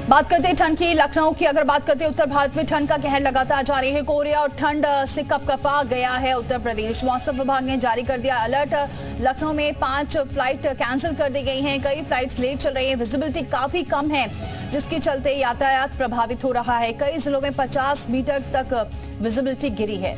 बात करते हैं ठंड की। लखनऊ की अगर बात करते हैं, उत्तर भारत में ठंड का कहर लगातार जारी है। कोहरे और ठंड से कपकपा गया है उत्तर प्रदेश। मौसम विभाग ने जारी कर दिया अलर्ट। लखनऊ में 5 फ्लाइट कैंसिल कर दी गई हैं। कई फ्लाइट्स लेट चल रही हैं। विजिबिलिटी काफी कम है, जिसके चलते यातायात प्रभावित हो रहा है। कई जिलों में 50 मीटर तक विजिबिलिटी गिरी है।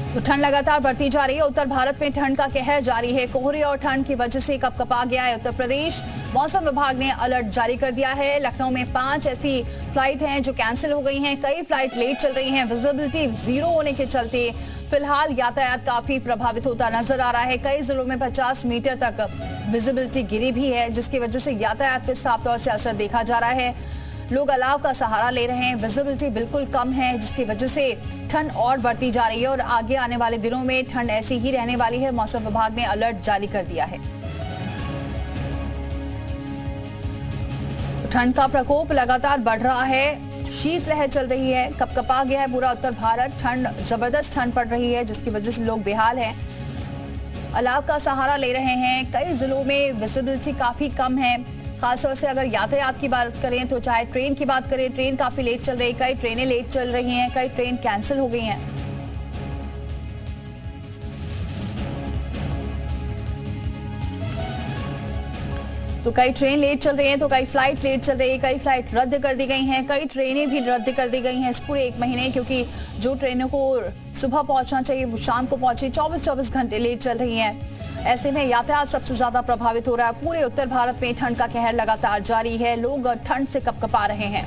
तो ठंड लगातार बढ़ती जा रही है। उत्तर भारत में ठंड का कहर जारी है। कोहरे और ठंड की वजह से कपकपा गया है उत्तर प्रदेश। मौसम विभाग ने अलर्ट जारी कर दिया है। लखनऊ में 5 ऐसी फ्लाइट हैं जो कैंसिल हो गई हैं। कई फ्लाइट लेट चल रही हैं। विजिबिलिटी 0 होने के चलते फिलहाल यातायात काफी प्रभावित होता नजर आ रहा है। कई जिलों में 50 मीटर तक विजिबिलिटी गिरी भी है, जिसकी वजह से यातायात पर साफ तौर से असर देखा जा रहा है। लोग अलाव का सहारा ले रहे हैं। विजिबिलिटी बिल्कुल कम है, जिसकी वजह से ठंड और बढ़ती जा रही है और आगे आने वाले दिनों में ठंड ऐसी ही रहने वाली है। मौसम विभाग ने अलर्ट जारी कर दिया है। ठंड का प्रकोप लगातार बढ़ रहा है। शीतलहर चल रही है। कपकपा गया है पूरा उत्तर भारत। ठंड जबरदस्त ठंड पड़ रही है, जिसकी वजह से लोग बेहाल हैं, अलाव का सहारा ले रहे हैं। कई जिलों में विजिबिलिटी काफी कम है। खासतौर से अगर यातायात की बात करें तो चाहे ट्रेन की बात करें, ट्रेन काफी लेट चल रही है। कई ट्रेनें लेट चल रही हैं, कई ट्रेन कैंसिल हो गई हैं। तो कई ट्रेन लेट चल रही हैं, तो कई फ्लाइट लेट चल रही है। कई फ्लाइट रद्द कर दी गई हैं। कई ट्रेनें भी रद्द कर दी गई हैं इस पूरे 1 महीने, क्योंकि जो ट्रेनों को सुबह पहुंचना चाहिए वो शाम को पहुंचे। 24 घंटे लेट चल रही हैं। ऐसे में यातायात सबसे ज्यादा प्रभावित हो रहा है। पूरे उत्तर भारत में ठंड का कहर लगातार जारी है। लोग ठंड से कपकपा रहे हैं।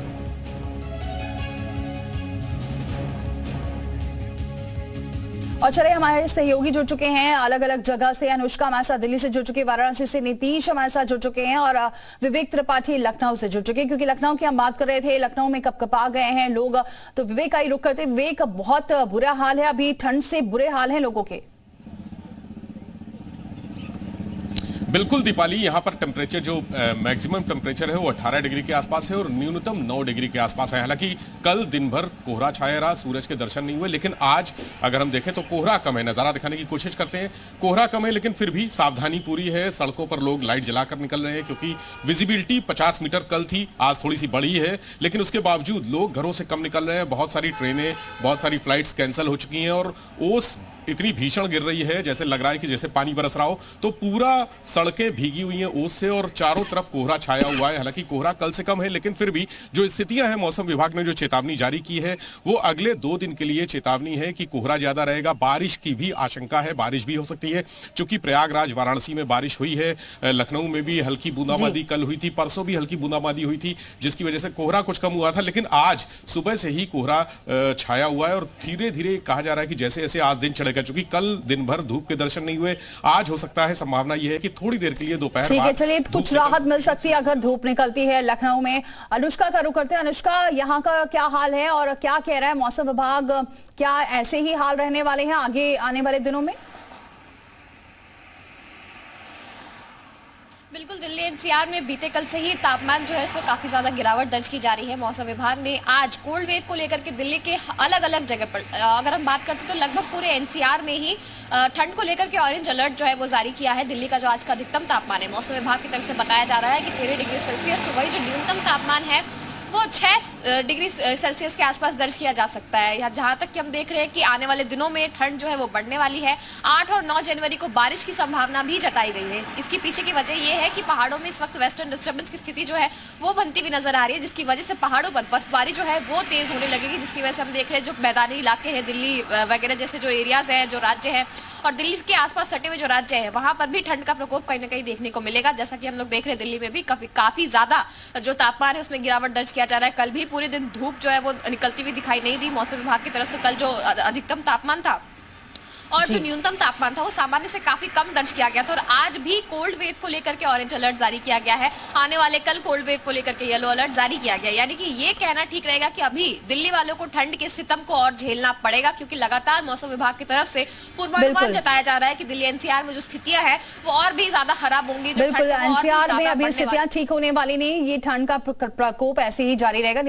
और चले, हमारे सहयोगी जुड़ चुके हैं अलग अलग जगह से। अनुष्का हमारे साथ दिल्ली से जुड़ चुके, वाराणसी से नीतीश हमारे साथ जुड़ चुके हैं और विवेक त्रिपाठी लखनऊ से जुड़ चुके हैं, क्योंकि लखनऊ की हम बात कर रहे थे। लखनऊ में कपकपा गए हैं लोग। तो विवेक का ही रुख करते। विवेक, बहुत बुरा हाल है अभी, ठंड से बुरे हाल है लोगों के। बिल्कुल दीपाली, यहाँ पर टेम्परेचर जो मैक्सिमम टेम्परेचर है वो 18 डिग्री के आसपास है और न्यूनतम 9 डिग्री के आसपास है। हालांकि कल दिन भर कोहरा छाया रहा, सूरज के दर्शन नहीं हुए, लेकिन आज अगर हम देखें तो कोहरा कम है। नजारा दिखाने की कोशिश करते हैं। कोहरा कम है, लेकिन फिर भी सावधानी पूरी है। सड़कों पर लोग लाइट जलाकर निकल रहे हैं, क्योंकि विजिबिलिटी 50 मीटर कल थी, आज थोड़ी सी बढ़ी है, लेकिन उसके बावजूद लोग घरों से कम निकल रहे हैं। बहुत सारी ट्रेनें, बहुत सारी फ्लाइट्स कैंसिल हो चुकी हैं और ओस इतनी भीषण गिर रही है, जैसे लग रहा है कि जैसे पानी बरस रहा हो। तो पूरा सड़कें भीगी हुई हैं ओस से और चारों तरफ कोहरा छाया हुआ है। हालांकि कोहरा कल से कम है, लेकिन फिर भी जो स्थितियां हैं, मौसम विभाग ने जो चेतावनी जारी की है वो अगले 2 दिन के लिए चेतावनी है कि कोहरा ज्यादा रहेगा। बारिश की भी आशंका है, बारिश भी हो सकती है, चूंकि प्रयागराज, वाराणसी में बारिश हुई है। लखनऊ में भी हल्की बूंदाबांदी कल हुई थी, परसों भी हल्की बूंदाबांदी हुई थी, जिसकी वजह से कोहरा कुछ कम हुआ था। लेकिन आज सुबह से ही कोहरा छाया हुआ है और धीरे धीरे कहा जा रहा है कि जैसे जैसे आज दिन चढ़ेगा, चूंकि कल दिन भर धूप के दर्शन नहीं हुए, आज हो सकता है, संभावना यह है कि थोड़ी देर के लिए दोपहर ठीक है। चलिए, कुछ राहत मिल सकती है अगर धूप निकलती है लखनऊ में। अनुष्का का रुख करते हैं। अनुष्का, यहाँ का क्या हाल है और क्या कह रहा है मौसम विभाग? क्या ऐसे ही हाल रहने वाले हैं आगे आने वाले दिनों में? बिल्कुल, दिल्ली एनसीआर में बीते कल से ही तापमान जो है इसमें काफी ज्यादा गिरावट दर्ज की जा रही है। मौसम विभाग ने आज कोल्ड वेव को लेकर के दिल्ली के अलग अलग जगह पर, अगर हम बात करते तो लगभग पूरे एनसीआर में ही ठंड को लेकर के ऑरेंज अलर्ट जो है वो जारी किया है। दिल्ली का जो आज का अधिकतम तापमान है, मौसम विभाग की तरफ से बताया जा रहा है कि 13 डिग्री सेल्सियस, तो वही जो न्यूनतम तापमान है वो 6 डिग्री सेल्सियस के आसपास दर्ज किया जा सकता है। यहाँ जहां तक कि हम देख रहे हैं कि आने वाले दिनों में ठंड जो है वो बढ़ने वाली है। 8 और 9 जनवरी को बारिश की संभावना भी जताई गई है। इसके पीछे की वजह ये है कि पहाड़ों में इस वक्त वेस्टर्न डिस्टर्बेंस की स्थिति जो है वो बनती हुई नजर आ रही है, जिसकी वजह से पहाड़ों पर बर्फबारी जो है वो तेज होने लगेगी, जिसकी वजह से हम देख रहे हैं जो मैदानी इलाके हैं, दिल्ली वगैरह जैसे जो एरियाज है, जो राज्य है और दिल्ली के आसपास सटे हुए जो राज्य है, वहां पर भी ठंड का प्रकोप कहीं ना कहीं देखने को मिलेगा। जैसा कि हम लोग देख रहे हैं, दिल्ली में भी काफी ज्यादा जो तापमान है उसमें गिरावट दर्ज किया जा रहा है। कल भी पूरे दिन धूप जो है वो निकलती हुई दिखाई नहीं दी मौसम विभाग की तरफ से। कल जो अधिकतम तापमान था और जो न्यूनतम तापमान था वो सामान्य से काफी कम दर्ज किया गया था। और आज भी कोल्ड वेव को लेकर के ऑरेंज अलर्ट जारी किया गया है। आने वाले कल कोल्ड वेव को लेकर के येलो अलर्ट जारी किया गया। यानी कि ये कहना ठीक रहेगा कि अभी दिल्ली वालों को ठंड के सितम को और झेलना पड़ेगा, क्योंकि लगातार मौसम विभाग की तरफ से पूर्वानुमान जताया जा रहा है कि दिल्ली एनसीआर में जो स्थितियां है वो और भी ज्यादा खराब होंगी। बिल्कुल, एनसीआर में अभी स्थितियां ठीक होने वाली नहीं, ये ठंड का प्रकोप ऐसे ही जारी रहेगा।